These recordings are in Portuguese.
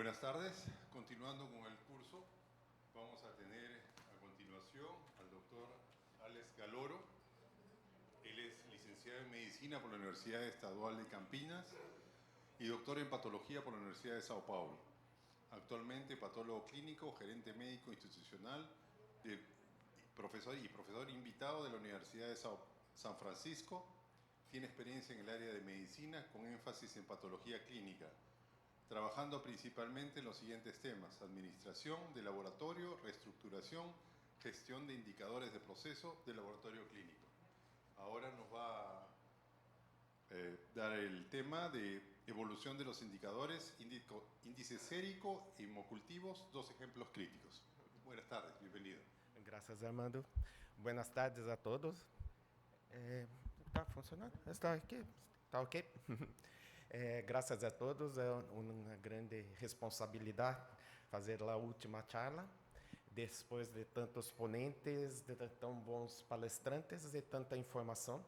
Buenas tardes. Continuando con el curso, vamos a tener a continuación al doctor Alex Galoro. Él es licenciado en Medicina por la Universidad Estadual de Campinas y doctor en Patología por la Universidad de Sao Paulo. Actualmente patólogo clínico, gerente médico institucional, profesor invitado de la Universidad de San Francisco. Tiene experiencia en el área de medicina con énfasis en patología clínica, trabajando principalmente en los siguientes temas: administración de laboratorio, reestructuración, gestión de indicadores de proceso de laboratorio clínico. Ahora nos va a dar el tema de evolución de los indicadores, índice sérico y hemocultivos, dos ejemplos críticos. Buenas tardes, bienvenido. Gracias, Armando. Buenas tardes a todos. Está funcionando? Está aqui? Está ok? Graças a todos, é uma grande responsabilidade fazer a última charla, depois de tantos ponentes, de tão bons palestrantes e tanta informação.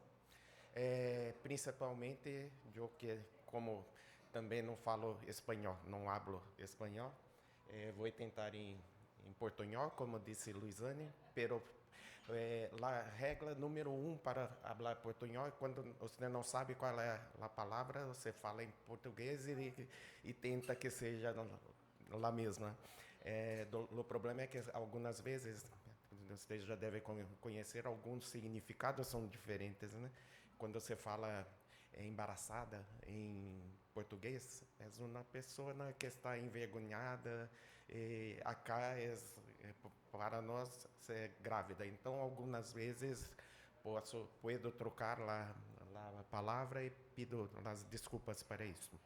Principalmente, eu que como também não falo espanhol, não hablo espanhol, vou tentar em portunhol, como disse Luizane, pero a regra número 1 para falar portunhol é quando você não sabe qual é a palavra, você fala em português e tenta que seja a mesma. O problema é que algumas vezes, você já deve conhecer, alguns significados são diferentes, né? Quando você fala embaraçada em português, é uma pessoa que está envergonhada, e acá para nós é grávida. Então, algumas vezes posso trocar a palavra e pido as desculpas para isso.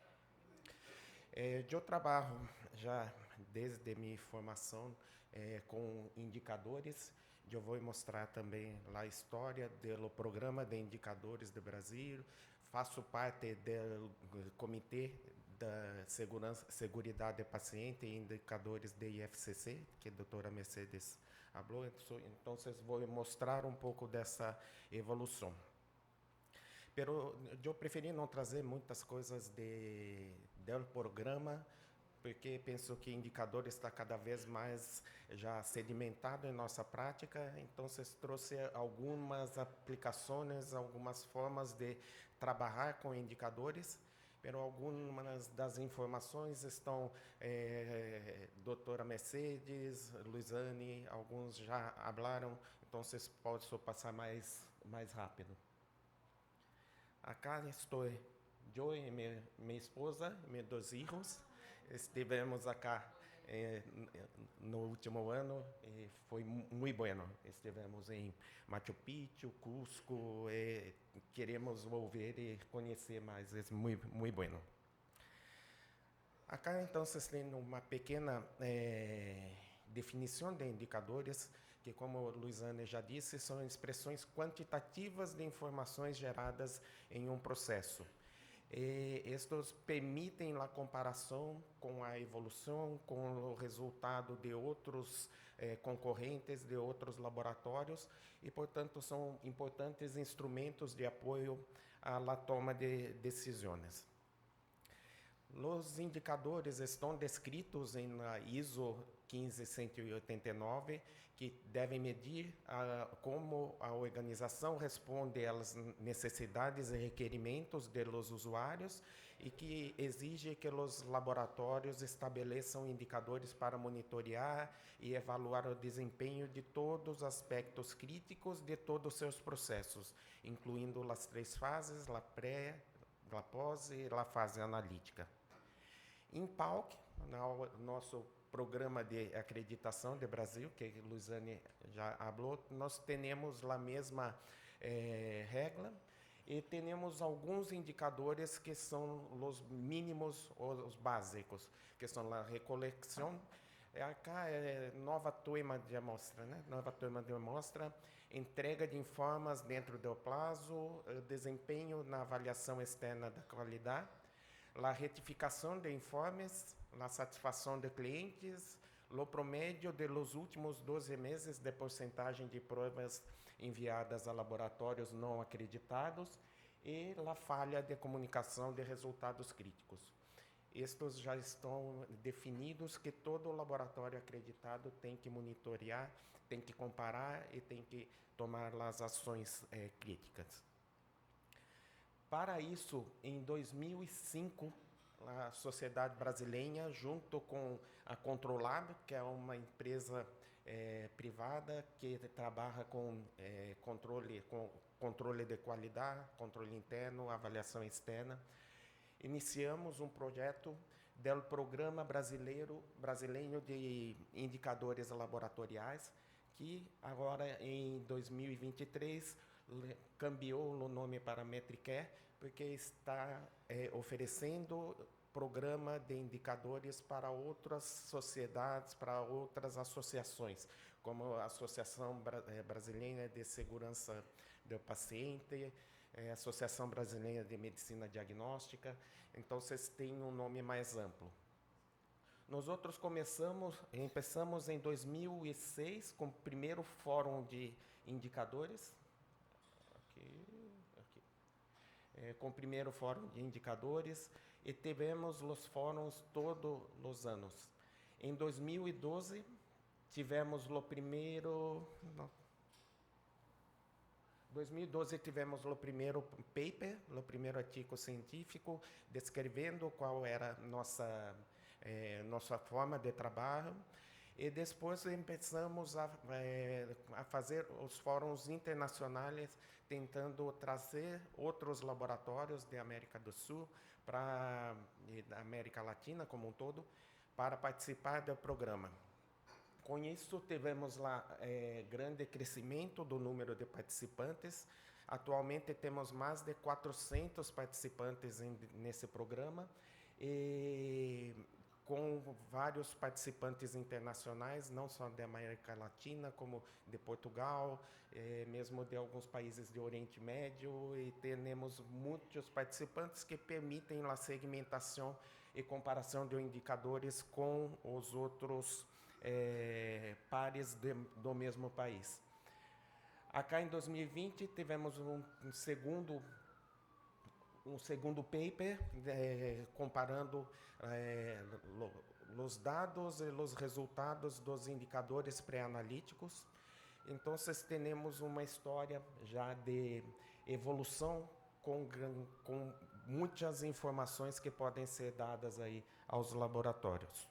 Eu trabalho já desde minha formação com indicadores. Eu vou mostrar também a história do programa de indicadores do Brasil. Faço parte do Comitê da Seguridade do Paciente e Indicadores de IFCC, que a doutora Mercedes falou. Então, vou mostrar um pouco dessa evolução. Pero eu preferi não trazer muitas coisas do programa, porque penso que indicador está cada vez mais já sedimentado em nossa prática. Então, trouxe algumas aplicações, algumas formas de trabalhar com indicadores, pero algumas das informações estão, doutora Mercedes, Luizane, alguns já falaram, então posso passar mais rápido. Acá estou eu e minha esposa, meus 2 filhos. Estivemos acá no último ano e foi muito bueno. Estivemos em Machu Picchu, Cusco, e queremos volver e conhecer mais. É muito bueno. Acá, então, tem uma pequena definição de indicadores, que, como Luizane já disse, são expressões quantitativas de informações geradas em um processo. Estes permitem a comparação com a evolução, com o resultado de outros concorrentes, de outros laboratórios, e, portanto, são importantes instrumentos de apoio à toma de decisões. Os indicadores estão descritos na ISO 15189, que devem medir como a organização responde às necessidades e requerimentos dos usuários e que exige que os laboratórios estabeleçam indicadores para monitorar e avaliar o desempenho de todos os aspectos críticos de todos os seus processos, incluindo as 3 fases, a pré, a pós e a fase analítica. Em PALC, nosso programa de acreditação do Brasil, que a Luizane já falou, nós temos a mesma regra e temos alguns indicadores que são os mínimos, os básicos, que são a recolecção. Acá é nova turma de amostra, né? Nova turma de amostra, entrega de informes dentro do prazo, desempenho na avaliação externa da qualidade, a retificação de informes, a satisfação de clientes, o promédio dos últimos 12 meses de porcentagem de provas enviadas a laboratórios não acreditados e a falha de comunicação de resultados críticos. estes já estão definidos que todo laboratório acreditado tem que monitorear, tem que comparar e tem que tomar as ações críticas. Para isso, em 2005, a Sociedade Brasileira, junto com a Controlab, que é uma empresa privada que trabalha com controle de qualidade, controle interno, avaliação externa, iniciamos um projeto do Programa Brasileiro de Indicadores Laboratoriais, que agora em 2023 cambiou o nome para Metricare, porque está oferecendo programa de indicadores para outras sociedades, para outras associações, como a Associação Brasileira de Segurança do Paciente, Associação Brasileira de Medicina Diagnóstica. Então, vocês têm um nome mais amplo. Nós outros empezamos em 2006 com o primeiro fórum de indicadores, com o primeiro fórum de indicadores, e tivemos os fóruns todos os anos. Em 2012, tivemos o primeiro... Não. 2012 tivemos o primeiro paper, o primeiro artigo científico, descrevendo qual era nossa forma de trabalho. E depois começamos a fazer os fóruns internacionais, tentando trazer outros laboratórios da América do Sul e da América Latina como um todo, para participar do programa. Com isso, tivemos lá grande crescimento do número de participantes. Atualmente, temos mais de 400 participantes nesse programa, e com vários participantes internacionais, não só da América Latina, como de Portugal, mesmo de alguns países do Oriente Médio, e temos muitos participantes que permitem a segmentação e comparação de indicadores com os outros pares do mesmo país. Acá em 2020 tivemos um segundo paper comparando os dados e os resultados dos indicadores pré-analíticos. Então, temos uma história já de evolução com muitas informações que podem ser dadas aí aos laboratórios.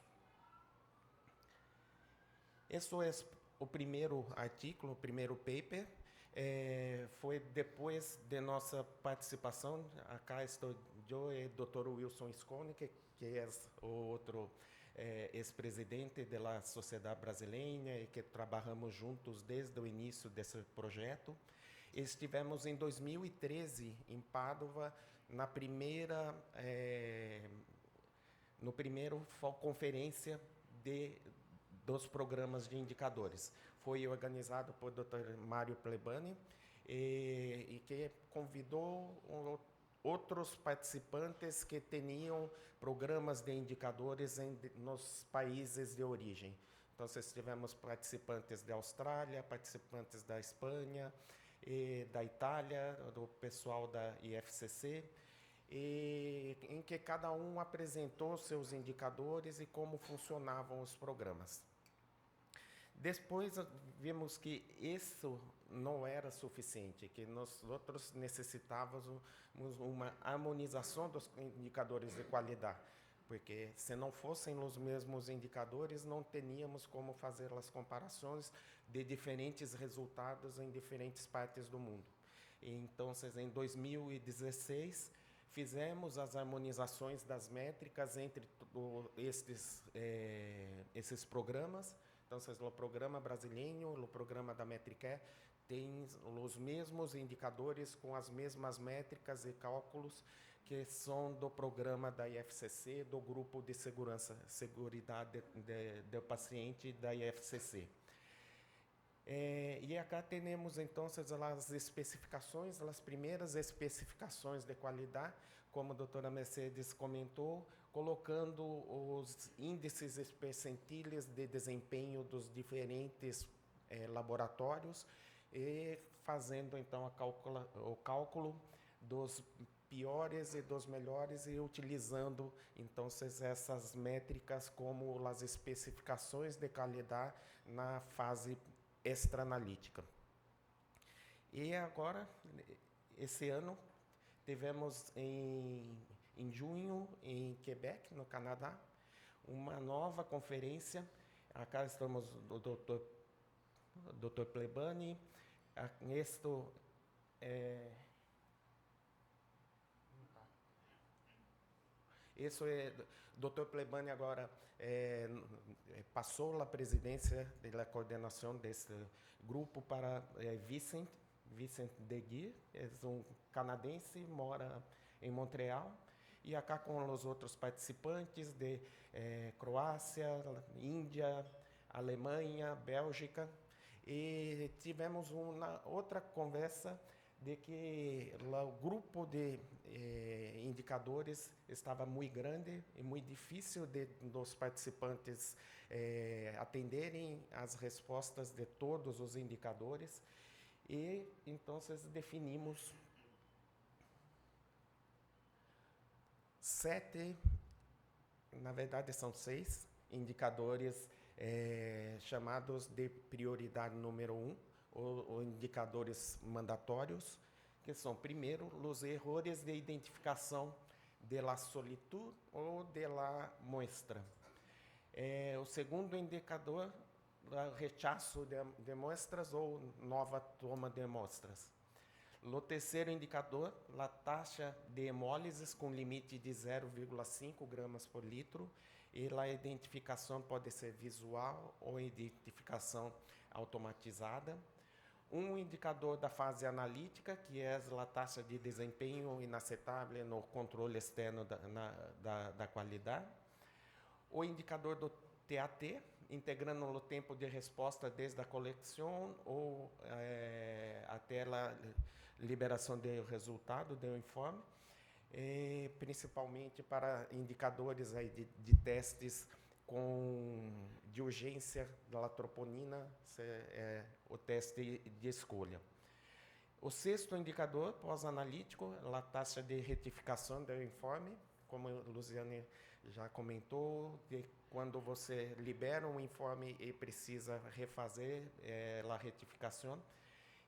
Esse é o primeiro artigo, o primeiro paper. Foi depois de nossa participação. Acá estou eu e o Dr. Wilson Scone, que é o outro ex-presidente da Sociedade Brasileira, e que trabalhamos juntos desde o início desse projeto. Estivemos em 2013 em Pádua, na primeira conferência dos programas de indicadores. Foi organizado por Dr. Mário Plebani, e que convidou outros participantes que tinham programas de indicadores nos países de origem. Então, tivemos participantes da Austrália, participantes da Espanha, e da Itália, do pessoal da IFCC, em que cada um apresentou seus indicadores e como funcionavam os programas. Depois vimos que isso não era suficiente, que nós outros necessitávamos uma harmonização dos indicadores de qualidade, porque se não fossem os mesmos indicadores, não teríamos como fazer as comparações de diferentes resultados em diferentes partes do mundo. Então, em 2016, fizemos as harmonizações das métricas entre esses programas. Então, o programa brasileiro, o programa da Metricare, tem os mesmos indicadores com as mesmas métricas e cálculos que são do programa da IFCC, do Grupo de Segurança do Paciente da IFCC. E acá temos, então, as especificações, as primeiras especificações de qualidade, como a doutora Mercedes comentou, colocando os índices percentiles de desempenho dos diferentes laboratórios e fazendo, então, o cálculo dos piores e dos melhores e utilizando então essas métricas como as especificações de qualidade na fase extra-analítica. E agora, esse ano, tivemos em junho, em Quebec, no Canadá, uma nova conferência. Acá estamos o Dr. Plebani. Esto Isso é, Dr. Plebani agora passou a presidência da coordenação desse grupo para Vincent Deguy, é canadense, mora em Montreal, e acá com os outros participantes de Croácia, Índia, Alemanha, Bélgica, e tivemos uma outra conversa de que o grupo de indicadores estava muito grande e muito difícil dos participantes atenderem as respostas de todos os indicadores, e então definimos 7, na verdade são 6 indicadores chamados de prioridade número 1, ou indicadores mandatórios, que são, primeiro, os erros de identificação de la solitud ou de la muestra. O segundo indicador, o rechaço de muestras ou nova toma de amostras. O terceiro indicador, a taxa de hemólises com limite de 0,5 gramas por litro, e a identificação pode ser visual ou identificação automatizada. Um indicador da fase analítica, que é a taxa de desempenho inacetável no controle externo da qualidade. O indicador do TAT, integrando o tempo de resposta desde a coleção ou até a liberação do resultado do informe, principalmente para indicadores aí de testes de urgência da troponina, o teste de escolha. O sexto indicador pós-analítico, a taxa de retificação do informe, como a Luciane já comentou, de quando você libera um informe e precisa refazer a retificação.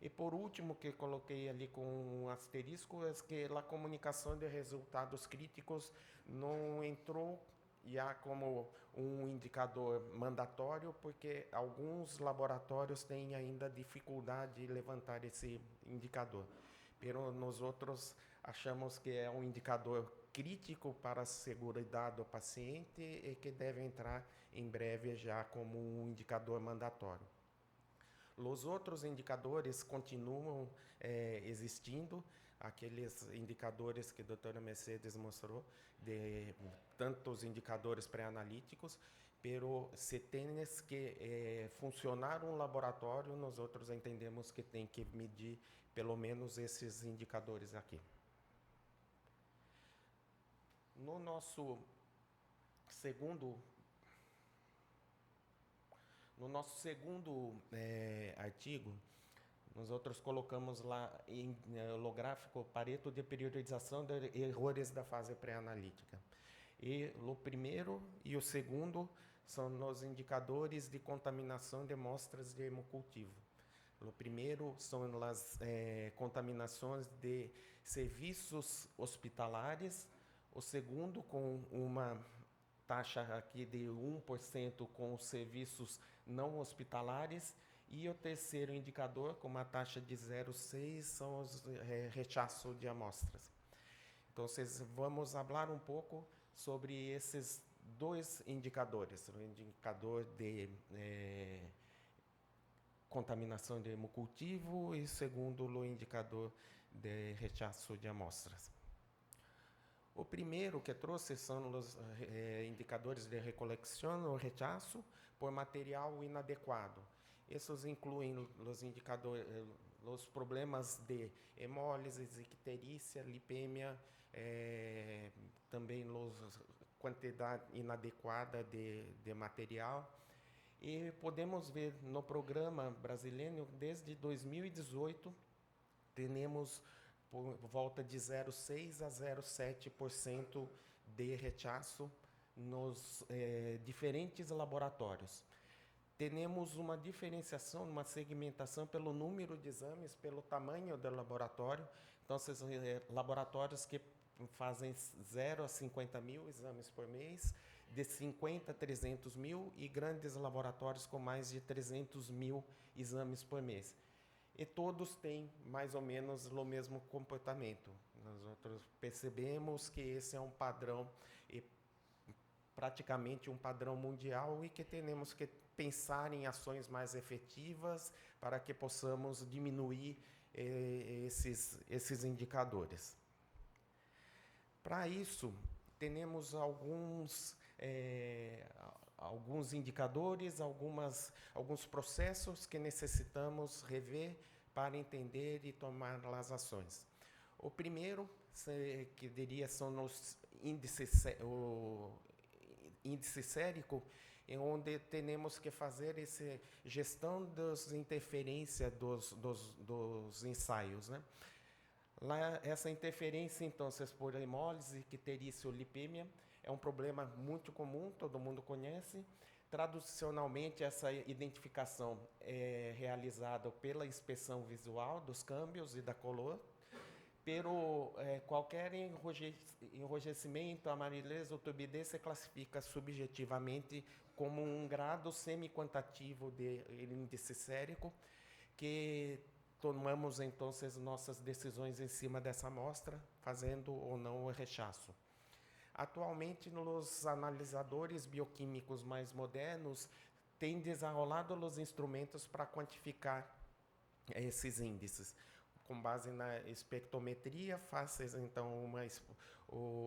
E por último, que coloquei ali com um asterisco, é que a comunicação de resultados críticos não entrou já como um indicador mandatório, porque alguns laboratórios têm ainda dificuldade de levantar esse indicador. Mas nós outros achamos que é um indicador crítico para a segurança do paciente e que deve entrar em breve já como um indicador mandatório. Os outros indicadores continuam existindo, aqueles indicadores que a doutora Mercedes mostrou, de tantos indicadores pré-analíticos, pero se tens que funcionar um laboratório, nós outros entendemos que tem que medir pelo menos esses indicadores aqui. No nosso segundo artigo, nós outros colocamos lá no gráfico Pareto de priorização de erros da fase pré-analítica. E o primeiro e o segundo são os indicadores de contaminação de amostras de hemocultivo. O primeiro são as contaminações de serviços hospitalares, o segundo com uma taxa aqui de 1% com os serviços não hospitalares, e o terceiro indicador, com uma taxa de 0,6, são os rechaços de amostras. Então, vamos falar um pouco sobre esses dois indicadores, o indicador de contaminação de hemocultivo e, segundo, o indicador de rechaço de amostras. O primeiro que trouxe são os indicadores de recolecção ou rechaço por material inadequado. Esses incluem os indicadores, os problemas de hemólise, icterícia, lipemia, também a quantidade inadequada de material. E podemos ver no programa brasileiro, desde 2018, temos por volta de 0,6 a 0,7% de rechaço nos diferentes laboratórios. Temos uma diferenciação, uma segmentação pelo número de exames, pelo tamanho do laboratório. Então, esses laboratórios que fazem 0 a 50 mil exames por mês, de 50 a 300 mil, e grandes laboratórios com mais de 300 mil exames por mês. E todos têm mais ou menos o mesmo comportamento. Nós outros percebemos que esse é um padrão, praticamente um padrão mundial, e que temos que pensar em ações mais efetivas para que possamos diminuir esses indicadores. Para isso, temos alguns indicadores, alguns processos que necessitamos rever para entender e tomar as ações. O primeiro, que diria, são os o índice sérico, em onde temos que fazer essa gestão das interferências dos ensaios, né? Lá, essa interferência, então, por hemólise, icterícia ou lipemia, é um problema muito comum, todo mundo conhece. Tradicionalmente, essa identificação é realizada pela inspeção visual dos câmbios e da color, pero qualquer enrojecimento, amareleza ou turbidez se classifica subjetivamente como um grau semi-quantitativo de índice sérico, que tomamos, então, as nossas decisões em cima dessa amostra, fazendo ou não o rechaço. Atualmente, os analisadores bioquímicos mais modernos têm desenrolado os instrumentos para quantificar esses índices. Com base na espectrometria, faz então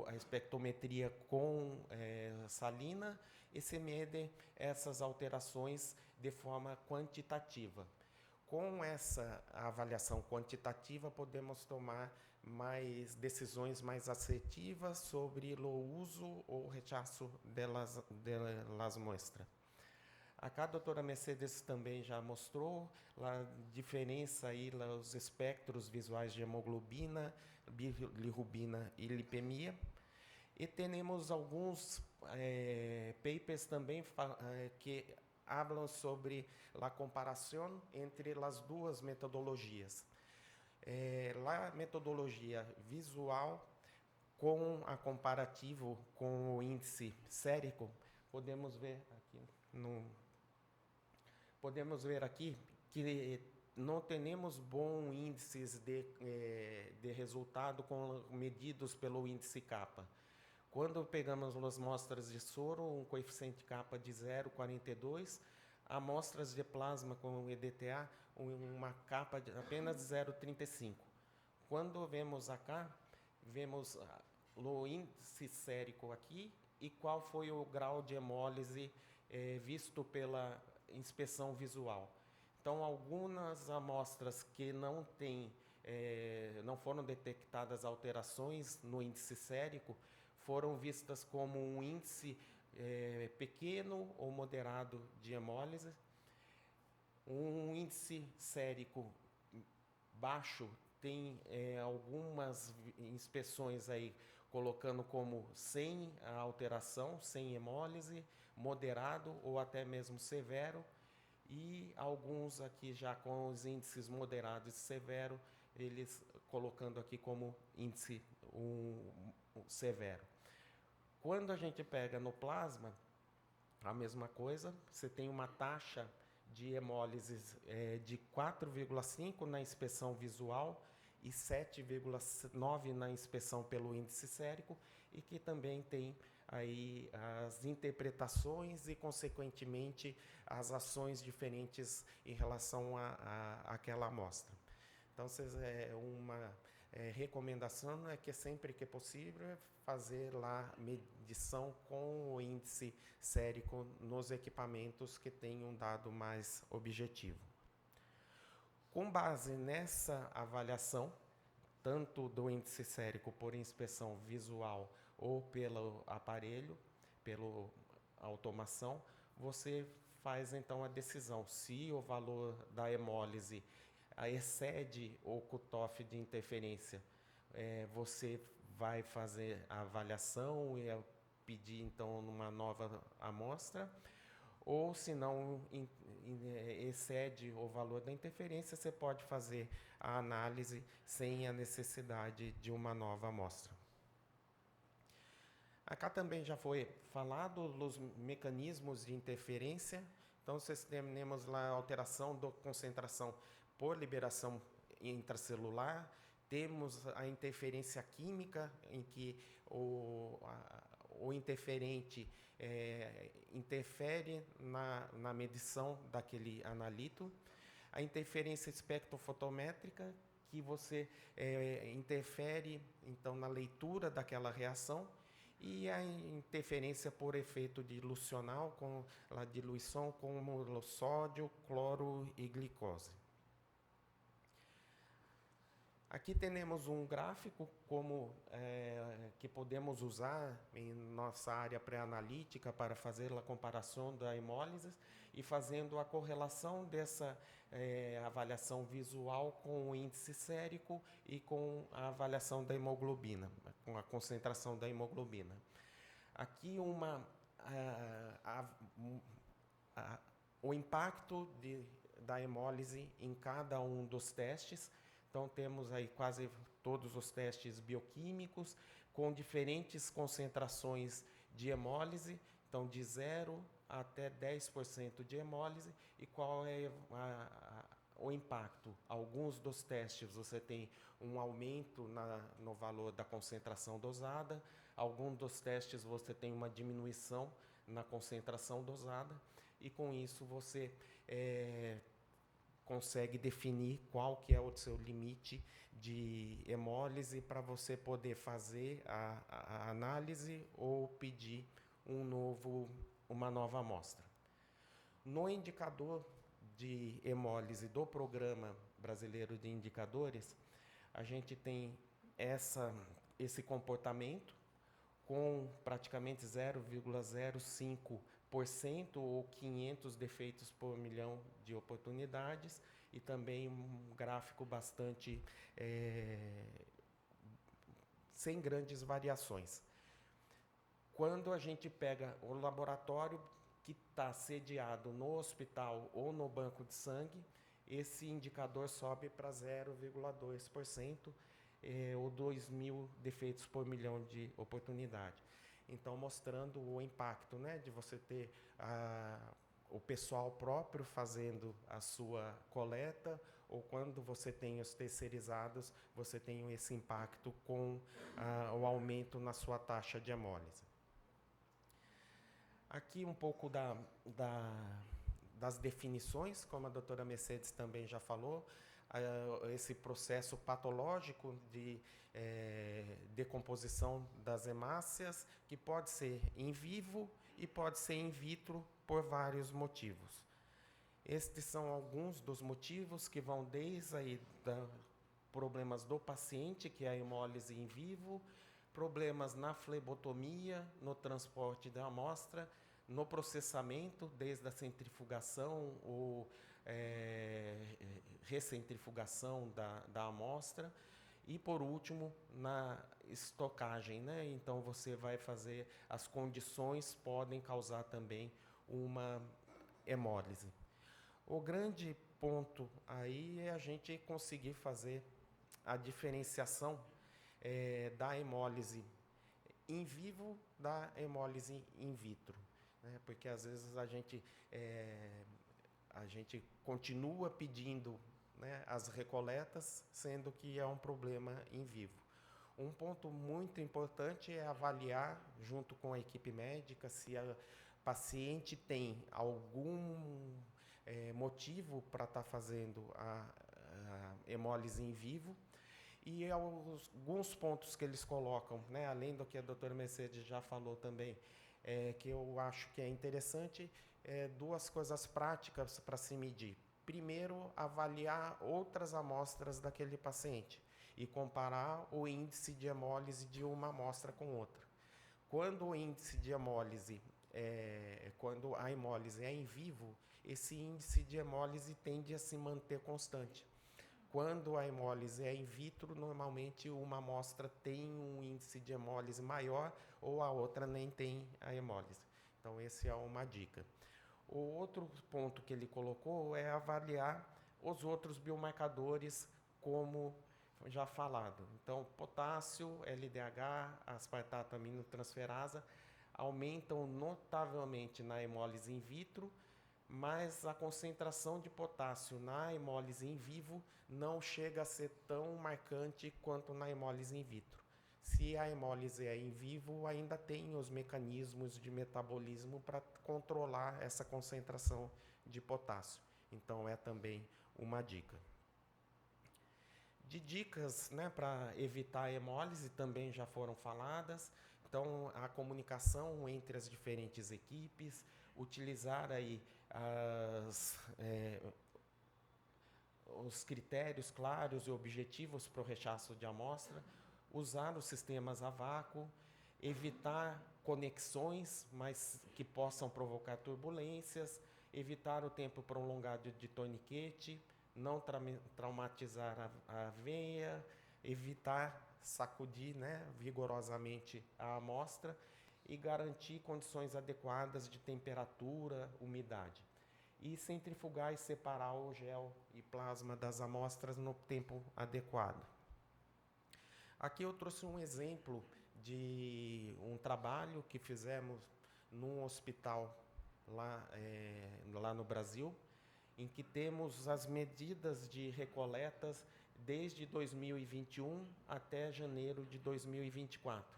a espectrometria com salina, e se mede essas alterações de forma quantitativa. Com essa avaliação quantitativa, podemos tomar decisões mais assertivas sobre o uso ou rechaço das amostras. Aqui a doutora Mercedes também já mostrou a diferença aí, os espectros visuais de hemoglobina, bilirrubina e lipemia. E temos alguns papers também que falam sobre a comparação entre as duas metodologias. A metodologia visual com a comparativo com o índice sérico, podemos ver aqui que não temos bons índices de resultado medidos pelo índice kappa. Quando pegamos as amostras de soro, um coeficiente kappa de 0,42, amostras de plasma com EDTA, uma kappa de apenas 0,35. Quando vemos acá, vemos o índice sérico aqui e qual foi o grau de hemólise visto pela inspeção visual. Então, algumas amostras que não foram detectadas alterações no índice sérico foram vistas como um índice pequeno ou moderado de hemólise. Um índice sérico baixo tem algumas inspeções aí colocando como sem a alteração, sem hemólise, moderado ou até mesmo severo, e alguns aqui já com os índices moderados e severo, eles colocando aqui como índice severo. Quando a gente pega no plasma, a mesma coisa, você tem uma taxa de hemólises de 4,5 na inspeção visual e 7,9 na inspeção pelo índice sérico, e que também tem aí as interpretações e, consequentemente, as ações diferentes em relação àquela amostra. Então, uma recomendação é que sempre que possível fazer lá medição com o índice sérico nos equipamentos que tenham um dado mais objetivo. Com base nessa avaliação, tanto do índice sérico por inspeção visual ou pelo aparelho, pela automação, você faz então a decisão se o valor da hemólise excede o cutoff de interferência você vai fazer a avaliação e pedir, então, uma nova amostra, ou se não excede o valor da interferência, você pode fazer a análise sem a necessidade de uma nova amostra. Acá também já foi falado os mecanismos de interferência. Então, temos lá a alteração da concentração por liberação intracelular, temos a interferência química, em que o interferente interfere na medição daquele analito, a interferência espectrofotométrica, que você interfere, então, na leitura daquela reação, e a interferência por efeito dilucional, com a diluição como sódio, cloro e glicose. Aqui temos um gráfico que podemos usar em nossa área pré-analítica para fazer a comparação da hemólise e fazendo a correlação dessa avaliação visual com o índice sérico e com a avaliação da hemoglobina, com a concentração da hemoglobina. Aqui o impacto da hemólise em cada um dos testes. Então, temos aí quase todos os testes bioquímicos com diferentes concentrações de hemólise, então de 0 até 10% de hemólise, e qual é o impacto. Alguns dos testes você tem um aumento no valor da concentração dosada, alguns dos testes você tem uma diminuição na concentração dosada, e com isso você consegue definir qual que é o seu limite de hemólise para você poder fazer a análise ou pedir uma nova amostra. No indicador de hemólise do Programa Brasileiro de Indicadores, a gente tem esse comportamento com praticamente 0,05% ou 500 defeitos por milhão de oportunidades, e também um gráfico bastante sem grandes variações. Quando a gente pega o laboratório que está sediado no hospital ou no banco de sangue, esse indicador sobe para 0,2%, ou 2.000 defeitos por milhão de oportunidade. Então, mostrando o impacto, né, de você ter o pessoal próprio fazendo a sua coleta, ou quando você tem os terceirizados, você tem esse impacto com o aumento na sua taxa de hemólise. Aqui um pouco das definições, como a doutora Mercedes também já falou, esse processo patológico de decomposição das hemácias, que pode ser em vivo e pode ser in vitro por vários motivos. Estes são alguns dos motivos que vão desde problemas do paciente, que é a hemólise em vivo, problemas na flebotomia, no transporte da amostra, no processamento, desde a centrifugação ou recentrifugação da amostra, e, por último, na estocagem, né? Então, você vai fazer, as condições podem causar também uma hemólise. O grande ponto aí é a gente conseguir fazer a diferenciação da hemólise in vivo da hemólise in vitro, né? Porque às vezes a gente continua pedindo, né, as recoletas, sendo que é um problema in vivo. Um ponto muito importante é avaliar, junto com a equipe médica, se a paciente tem algum motivo para estar fazendo a hemólise in vivo. E alguns pontos que eles colocam, né, além do que a doutora Mercedes já falou também, que eu acho que é interessante, duas coisas práticas para se medir. Primeiro, avaliar outras amostras daquele paciente e comparar o índice de hemólise de uma amostra com outra. Quando o índice de hemólise, quando a hemólise é em vivo, esse índice de hemólise tende a se manter constante. Quando a hemólise é in vitro, normalmente uma amostra tem um índice de hemólise maior ou a outra nem tem a hemólise. Então, essa é uma dica. O outro ponto que ele colocou é avaliar os outros biomarcadores, como já falado. Então, potássio, LDH, aspartato aminotransferasa aumentam notavelmente na hemólise in vitro, mas a concentração de potássio na hemólise in vivo não chega a ser tão marcante quanto na hemólise in vitro. Se a hemólise é in vivo, ainda tem os mecanismos de metabolismo para controlar essa concentração de potássio. Então, é também uma dica. De dicas, né, para evitar a hemólise também já foram faladas. Então, a comunicação entre as diferentes equipes, utilizar aí os critérios claros e objetivos para o rechaço de amostra, usar os sistemas a vácuo, evitar conexões, mas que possam provocar turbulências, evitar o tempo prolongado de torniquete, não traumatizar a veia, evitar sacudir, né, vigorosamente a amostra e garantir condições adequadas de temperatura, umidade. E centrifugar e separar o gel e plasma das amostras no tempo adequado. Aqui eu trouxe um exemplo de um trabalho que fizemos num hospital lá no Brasil, em que temos as medidas de recoletas desde 2021 até janeiro de 2024.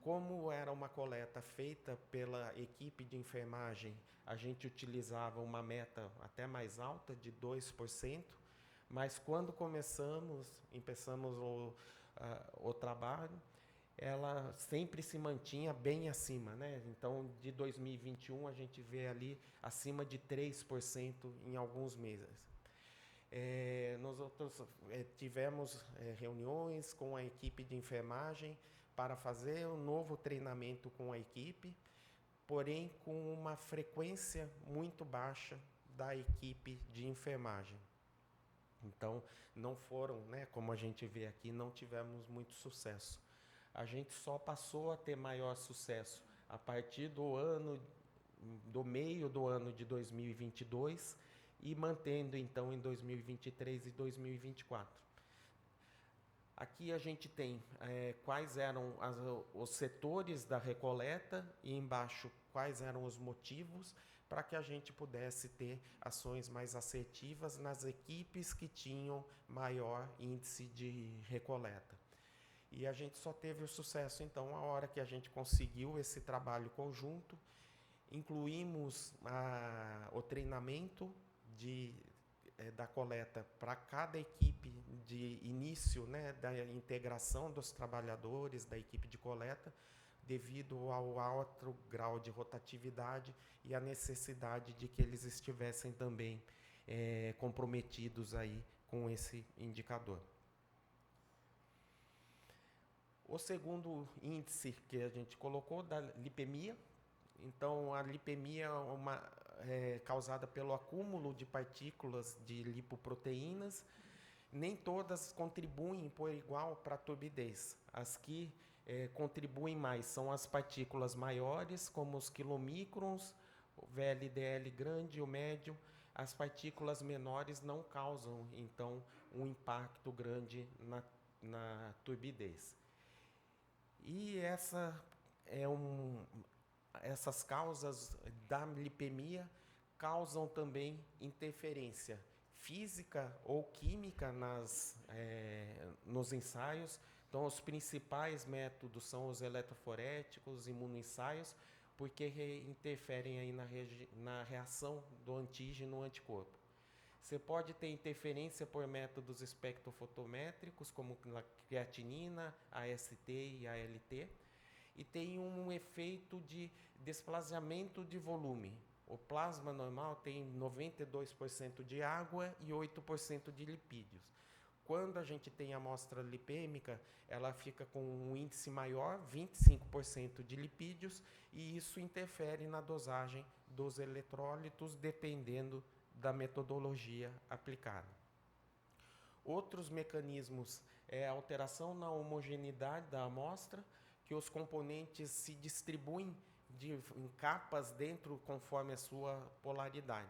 Como era uma coleta feita pela equipe de enfermagem, a gente utilizava uma meta até mais alta, de 2%, mas quando começamos o trabalho, ela sempre se mantinha bem acima, né? Então, de 2021, a gente vê ali acima de 3% em alguns meses. Nós tivemos reuniões com a equipe de enfermagem para fazer um novo treinamento com a equipe, porém com uma frequência muito baixa da equipe de enfermagem. Então, não foram, né, como a gente vê aqui, não tivemos muito sucesso. A gente só passou a ter maior sucesso a partir do meio do ano de 2022 e mantendo, então, em 2023 e 2024. Aqui a gente tem quais eram os setores da recoleta e embaixo quais eram os motivos para que a gente pudesse ter ações mais assertivas nas equipes que tinham maior índice de recoleta. E a gente só teve o sucesso, então, a hora que a gente conseguiu esse trabalho conjunto, incluímos o treinamento da coleta para cada equipe de início, né, da integração dos trabalhadores da equipe de coleta, devido ao alto grau de rotatividade e a necessidade de que eles estivessem também comprometidos aí com esse indicador. O segundo índice que a gente colocou, da lipemia. Então, a lipemia é causada pelo acúmulo de partículas de lipoproteínas. Nem todas contribuem por igual para a turbidez. As que contribuem mais são as partículas maiores, como os quilomicrons, o VLDL grande, o médio. As partículas menores não causam, então, um impacto grande na turbidez. E essas causas da lipemia causam também interferência física ou química nos ensaios. Então, os principais métodos são os eletroforéticos, imunoensaios, porque interferem aí na reação do antígeno-anticorpo. Você pode ter interferência por métodos espectrofotométricos, como a creatinina, a AST e a ALT, e tem um efeito de desplaziamento de volume. O plasma normal tem 92% de água e 8% de lipídios. Quando a gente tem amostra lipêmica, ela fica com um índice maior, 25% de lipídios, e isso interfere na dosagem dos eletrólitos, dependendo da metodologia aplicada. Outros mecanismos é a alteração na homogeneidade da amostra, que os componentes se distribuem em capas dentro conforme a sua polaridade.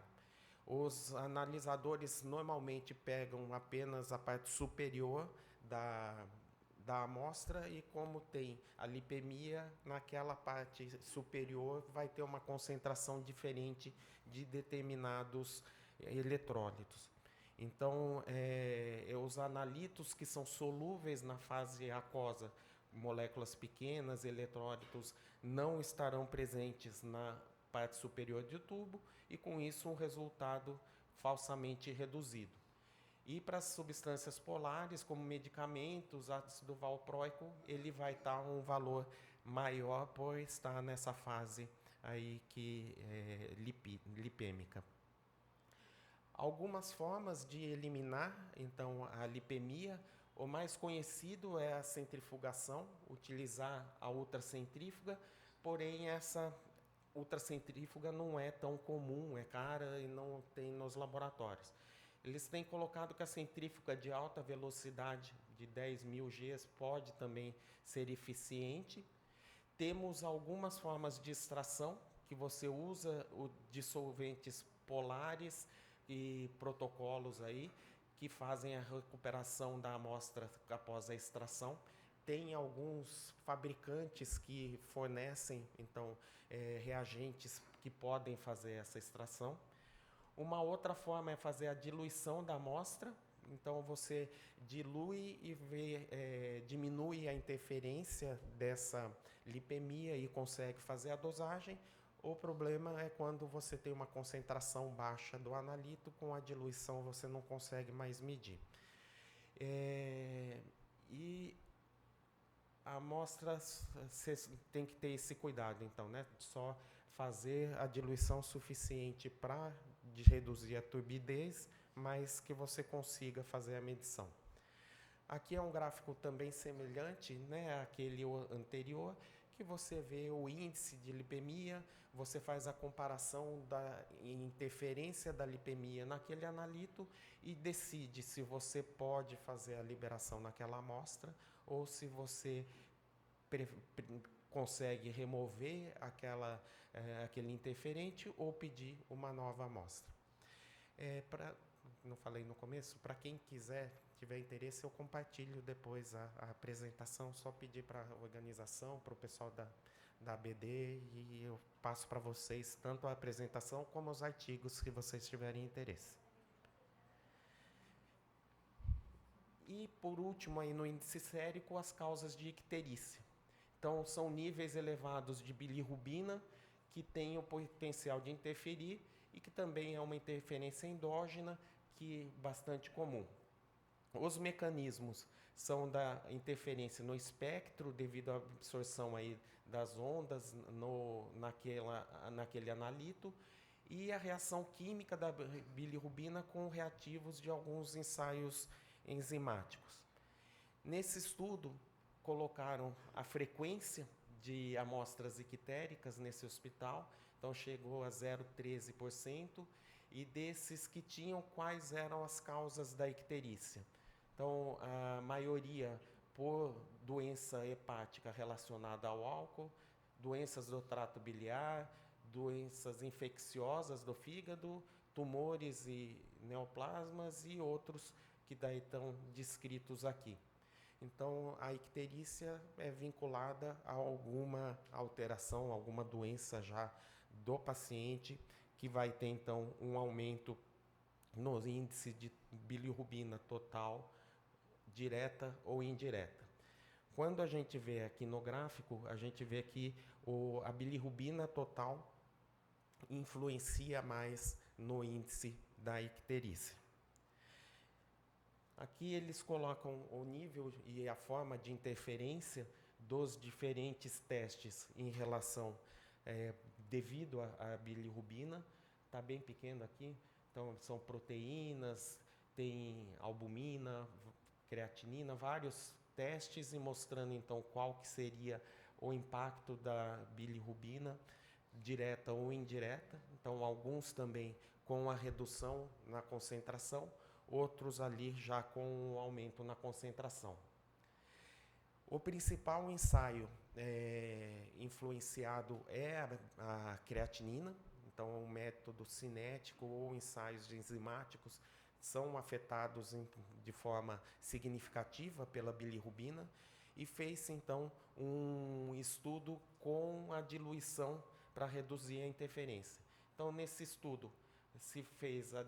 Os analisadores normalmente pegam apenas a parte superior da amostra e, como tem a lipemia, naquela parte superior vai ter uma concentração diferente de determinados eletrólitos. Então, os analitos que são solúveis na fase aquosa, moléculas pequenas, eletrólitos, não estarão presentes na parte superior do tubo e, com isso, um resultado falsamente reduzido. E para as substâncias polares, como medicamentos, ácido valproico, ele vai estar um valor maior por estar nessa fase aí que é lipêmica. Algumas formas de eliminar, então, a lipemia. O mais conhecido é a centrifugação, utilizar a ultracentrífuga, porém essa ultracentrífuga não é tão comum, é cara e não tem nos laboratórios. Eles têm colocado que a centrífuga de alta velocidade, de 10.000 Gs, pode também ser eficiente. Temos algumas formas de extração, que você usa dissolventes polares e protocolos aí, que fazem a recuperação da amostra após a extração. Tem alguns fabricantes que fornecem, então, reagentes que podem fazer essa extração. Uma outra forma é fazer a diluição da amostra. Então, você dilui e diminui a interferência dessa lipemia e consegue fazer a dosagem. O problema é quando você tem uma concentração baixa do analito, com a diluição você não consegue mais medir. E a amostra, você tem que ter esse cuidado, então, né? Só fazer a diluição suficiente para reduzir a turbidez, mas que você consiga fazer a medição. Aqui é um gráfico também semelhante, né, àquele anterior, que você vê o índice de lipemia, você faz a comparação da interferência da lipemia naquele analito e decide se você pode fazer a liberação naquela amostra ou se você consegue remover aquele interferente ou pedir uma nova amostra. Não falei no começo, para quem tiver interesse, eu compartilho depois a apresentação, só pedir para a organização, para o pessoal da ABD, e eu passo para vocês tanto a apresentação como os artigos que vocês tiverem interesse. E, por último, aí no índice sérico, as causas de icterícia. Então, são níveis elevados de bilirrubina, que têm o potencial de interferir e que também é uma interferência endógena, que é bastante comum. Os mecanismos são da interferência no espectro, devido à absorção aí das ondas naquele analito, e a reação química da bilirrubina com reativos de alguns ensaios enzimáticos. Nesse estudo, colocaram a frequência de amostras ictéricas nesse hospital, então chegou a 0,13%, e desses que tinham, quais eram as causas da icterícia. Então, a maioria por doença hepática relacionada ao álcool, doenças do trato biliar, doenças infecciosas do fígado, tumores e neoplasmas e outros que daí estão descritos aqui. Então, a icterícia é vinculada a alguma alteração, alguma doença já do paciente, que vai ter, então, um aumento no índice de bilirrubina total, direta ou indireta. Quando a gente vê aqui no gráfico, a gente vê que a bilirrubina total influencia mais no índice da icterícia. Aqui eles colocam o nível e a forma de interferência dos diferentes testes em relação, devido à bilirrubina. Está bem pequeno aqui, então são proteínas, tem albumina, creatinina, vários testes e mostrando então qual que seria o impacto da bilirrubina, direta ou indireta. Então alguns também com a redução na concentração, outros ali já com um aumento na concentração. O principal ensaio influenciado é a creatinina, então o método cinético ou ensaios enzimáticos são afetados de forma significativa pela bilirrubina, e fez então um estudo com a diluição para reduzir a interferência. Então, nesse estudo, se fez a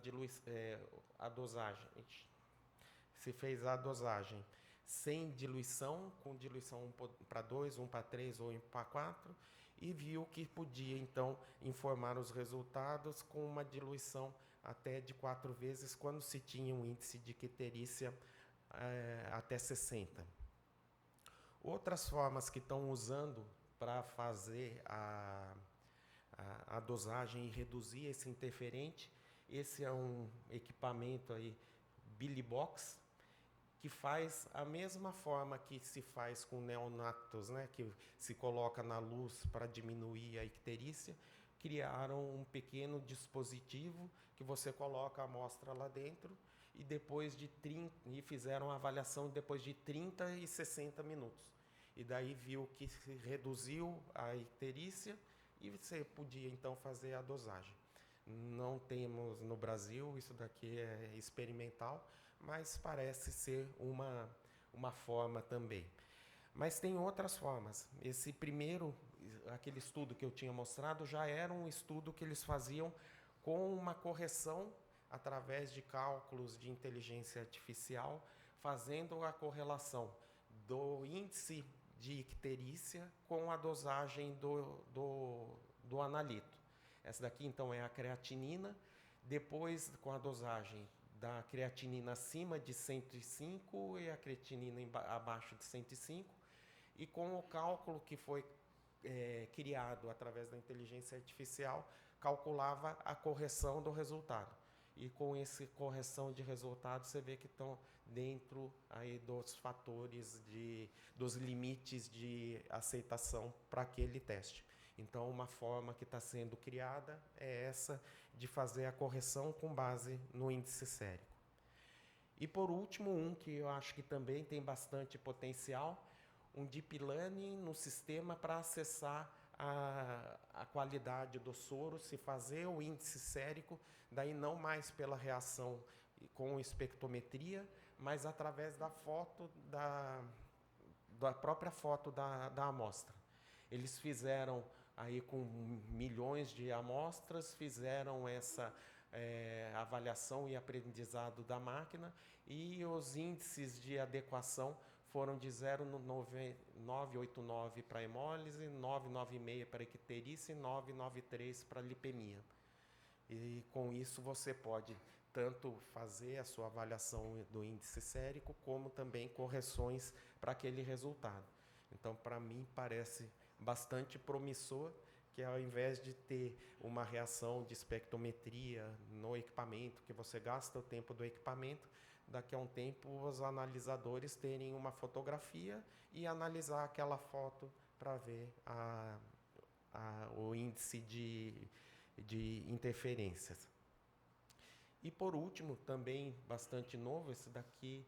dosagem sem diluição, com diluição 1 para 2, 1 para 3 ou 1 para 4, e viu que podia, então, informar os resultados com uma diluição até de 4 vezes, quando se tinha um índice de icterícia até 60. Outras formas que estão usando para fazer a dosagem e reduzir esse interferente, esse é um equipamento aí, Bilibox, que faz a mesma forma que se faz com neonatos, né, que se coloca na luz para diminuir a icterícia. Criaram um pequeno dispositivo que você coloca a amostra lá dentro e fizeram a avaliação depois de 30 e 60 minutos. E daí viu que se reduziu a icterícia e você podia então fazer a dosagem. Não temos no Brasil, isso daqui é experimental, mas parece ser uma forma também. Mas tem outras formas. Esse primeiro, aquele estudo que eu tinha mostrado, já era um estudo que eles faziam com uma correção através de cálculos de inteligência artificial, fazendo a correlação do índice de icterícia com a dosagem do analito. Essa daqui, então, é a creatinina. Depois, com a dosagem da creatinina acima de 105 e a creatinina abaixo de 105, e com o cálculo que foi criado através da inteligência artificial, calculava a correção do resultado. E com essa correção de resultado, você vê que estão dentro aí dos fatores, dos limites de aceitação para aquele teste. Então, uma forma que está sendo criada é essa de fazer a correção com base no índice sérico. E, por último, um que eu acho que também tem bastante potencial, um deep learning no sistema para acessar a qualidade do soro, se fazer o índice sérico, daí não mais pela reação com espectrometria, mas através da foto, da própria foto da amostra. Eles fizeram aí com milhões de amostras, fizeram essa avaliação e aprendizado da máquina, e os índices de adequação foram de 0,989 para hemólise, 996 para icterícia e 993 para lipemia. E com isso você pode tanto fazer a sua avaliação do índice sérico, como também correções para aquele resultado. Então, para mim, parece bastante promissor que, ao invés de ter uma reação de espectrometria no equipamento, que você gasta o tempo do equipamento, daqui a um tempo os analisadores terem uma fotografia e analisar aquela foto para ver o índice de interferências. E, por último, também bastante novo, esse daqui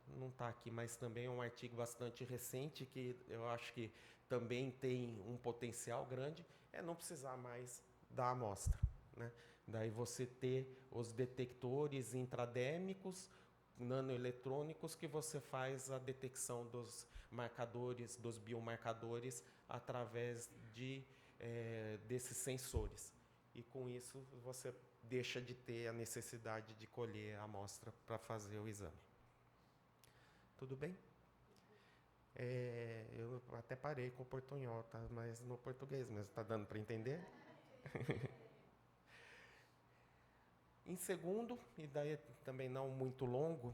não está aqui, mas também é um artigo bastante recente, que eu acho que também tem um potencial grande, é não precisar mais da amostra, né? Daí você ter os detectores intradérmicos, nanoeletrônicos, que você faz a detecção dos marcadores, dos biomarcadores, através desses sensores. E com isso você deixa de ter a necessidade de colher a amostra para fazer o exame. Tudo bem? Eu até parei com o portunhol, tá? Mas no português mesmo, está dando para entender? Em segundo, e daí também não muito longo,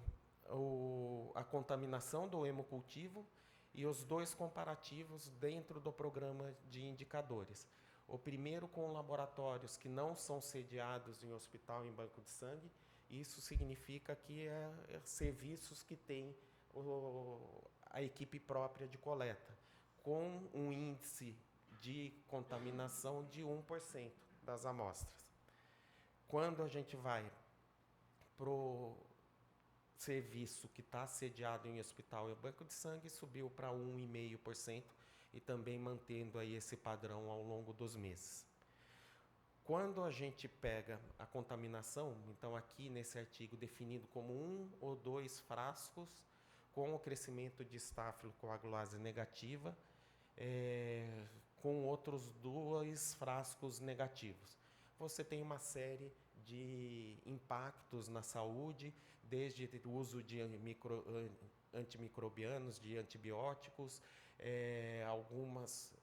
a contaminação do hemocultivo e os dois comparativos dentro do programa de indicadores. O primeiro com laboratórios que não são sediados em hospital, em banco de sangue. Isso significa que serviços que têm a equipe própria de coleta, com um índice de contaminação de 1% das amostras. Quando a gente vai para o serviço que está sediado em hospital e banco de sangue subiu para 1,5% e também mantendo aí esse padrão ao longo dos meses. Quando a gente pega a contaminação, então aqui nesse artigo definido como 1 ou 2 frascos com o crescimento de estafilocoagulase negativa, com outros 2 frascos negativos. Você tem uma série de impactos na saúde, desde o uso de antimicrobianos, de antibióticos, algumas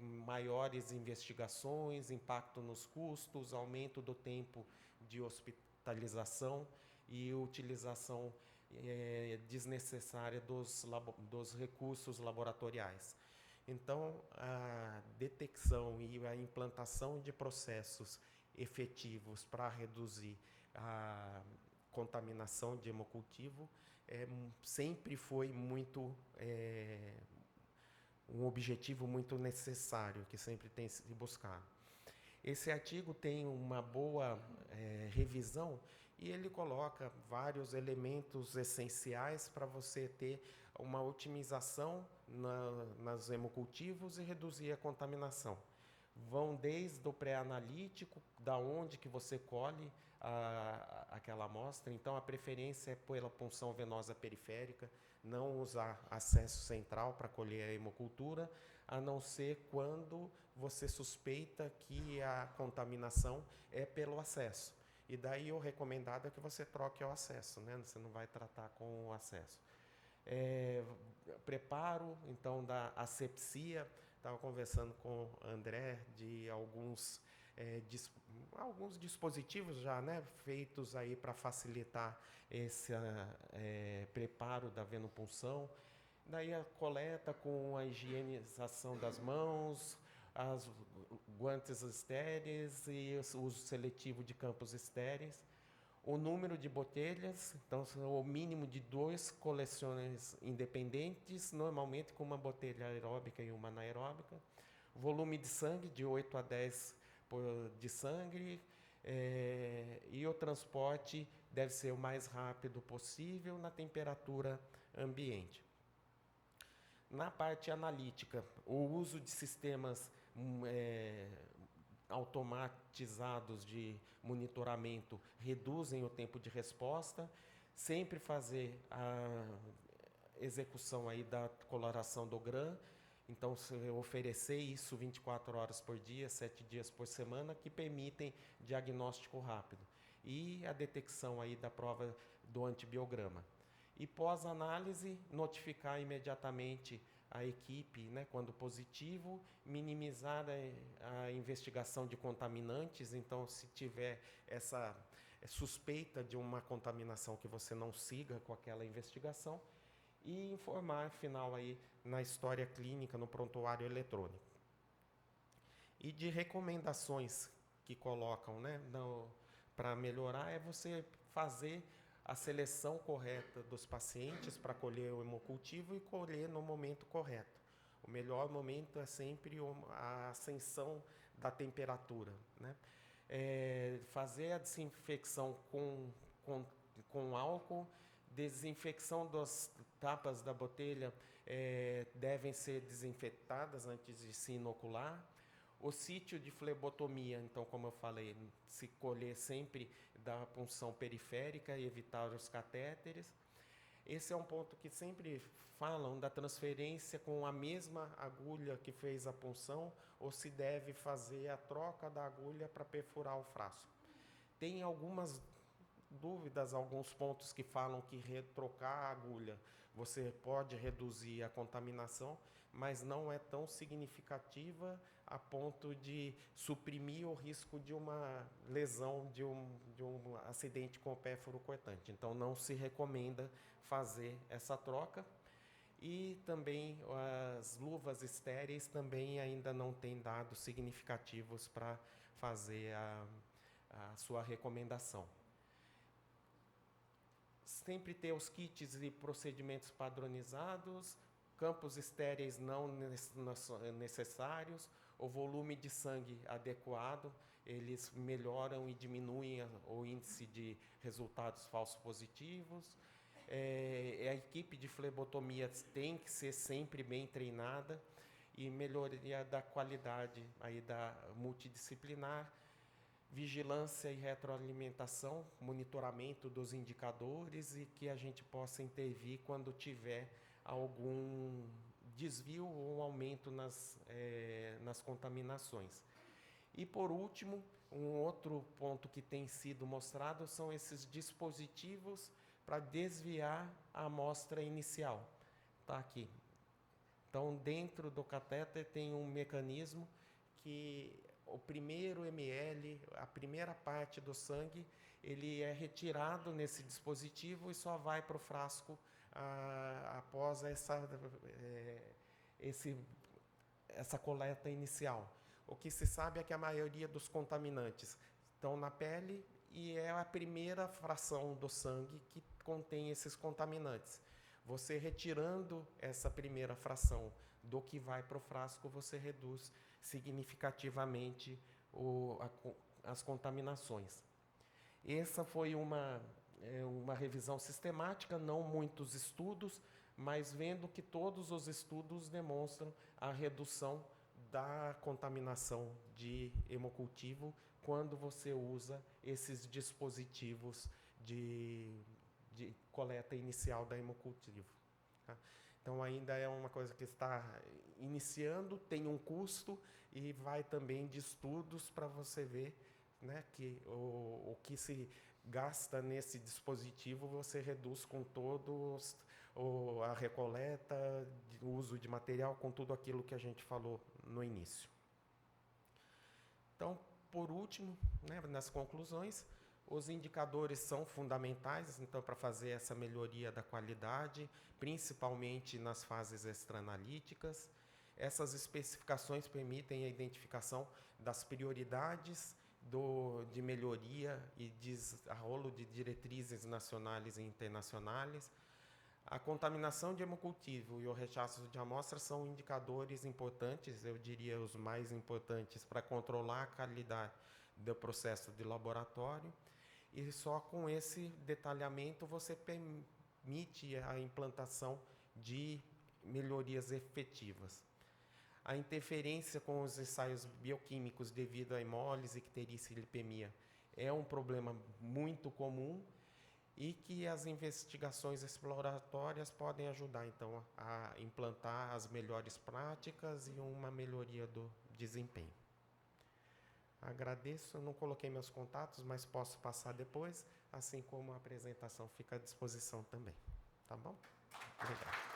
maiores investigações, impacto nos custos, aumento do tempo de hospitalização e utilização desnecessária dos recursos laboratoriais. Então, a detecção e a implantação de processos efetivos para reduzir a contaminação de hemocultivo sempre foi muito um objetivo muito necessário, que sempre tem se buscado. Esse artigo tem uma boa revisão e ele coloca vários elementos essenciais para você ter uma otimização nos hemocultivos e reduzir a contaminação. Vão desde o pré-analítico, da onde que você colhe aquela amostra. Então, a preferência é pela punção venosa periférica, não usar acesso central para colher a hemocultura, a não ser quando você suspeita que a contaminação é pelo acesso. E daí o recomendado é que você troque o acesso, né? Você não vai tratar com o acesso. Preparo, então, da asepsia. Estava conversando com o André de alguns dispositivos já, né, feitos aí para facilitar esse preparo da venopunção. Daí a coleta com a higienização das mãos, as guantes estéreis e o uso seletivo de campos estéreis. O número de botelhas, então, o mínimo de 2 coleções independentes, normalmente com uma botelha aeróbica e uma anaeróbica. Volume de sangue, de 8 a 10 de sangue. E o transporte deve ser o mais rápido possível na temperatura ambiente. Na parte analítica, o uso de sistemas automatizados de monitoramento reduzem o tempo de resposta, sempre fazer a execução aí da coloração do GRAM, então oferecer isso 24 horas por dia, 7 dias por semana, que permitem diagnóstico rápido. E a detecção aí da prova do antibiograma. E pós-análise, notificar imediatamente a equipe, né, quando positivo, minimizar a investigação de contaminantes. Então, se tiver essa suspeita de uma contaminação, que você não siga com aquela investigação, e informar, afinal, aí, na história clínica, no prontuário eletrônico. E de recomendações que colocam, né, para melhorar, é você fazer a seleção correta dos pacientes para colher o hemocultivo e colher no momento correto. O melhor momento é sempre a ascensão da temperatura, né? Fazer a desinfecção com álcool, desinfecção das tapas da botelha devem ser desinfetadas antes de se inocular. O sítio de flebotomia, então, como eu falei, se colher sempre da punção periférica e evitar os catéteres. Esse é um ponto que sempre falam da transferência com a mesma agulha que fez a punção, ou se deve fazer a troca da agulha para perfurar o frasco. Tem algumas dúvidas, alguns pontos que falam que retrocar a agulha você pode reduzir a contaminação, mas não é tão significativa a ponto de suprimir o risco de uma lesão, de um acidente com o pérfuro cortante. Então, não se recomenda fazer essa troca. E também as luvas estéreis também ainda não têm dados significativos para fazer a sua recomendação. Sempre ter os kits e procedimentos padronizados, campos estéreis não necessários, o volume de sangue adequado. eles melhoram e diminuem o índice de resultados falsos positivos. A equipe de flebotomia tem que ser sempre bem treinada, e melhoria da qualidade aí da multidisciplinar, vigilância e retroalimentação, monitoramento dos indicadores, e que a gente possa intervir quando tiver algum desvio ou aumento nas contaminações. E, por último, um outro ponto que tem sido mostrado são esses dispositivos para desviar a amostra inicial. Está aqui. Então, dentro do catéter tem um mecanismo que o primeiro ml, a primeira parte do sangue, ele é retirado nesse dispositivo e só vai para o frasco após essa coleta inicial. O que se sabe é que a maioria dos contaminantes estão na pele, e é a primeira fração do sangue que contém esses contaminantes. Você retirando essa primeira fração do que vai para o frasco, você reduz significativamente as contaminações. Essa foi uma revisão sistemática, não muitos estudos, mas vendo que todos os estudos demonstram a redução da contaminação de hemocultivo quando você usa esses dispositivos de coleta inicial da hemocultivo. Tá? Então, ainda é uma coisa que está iniciando, tem um custo, e vai também de estudos para você ver, né, que o que se gasta nesse dispositivo você reduz com todos a recoleta, o uso de material, com tudo aquilo que a gente falou no início. Então, por último, né, nas conclusões, os indicadores são fundamentais, então, para fazer essa melhoria da qualidade, principalmente nas fases extra-analíticas. Essas especificações permitem a identificação das prioridades de melhoria e desenrolo de diretrizes nacionais e internacionais. A contaminação de hemocultivo e o rechaço de amostra são indicadores importantes, eu diria os mais importantes, para controlar a qualidade do processo de laboratório. E só com esse detalhamento você permite a implantação de melhorias efetivas. A interferência com os ensaios bioquímicos devido à hemólise, icterícia e lipemia é um problema muito comum, e que as investigações exploratórias podem ajudar, então, a implantar as melhores práticas e uma melhoria do desempenho. Agradeço, eu não coloquei meus contatos, mas posso passar depois, assim como a apresentação fica à disposição também. Tá bom? Obrigado.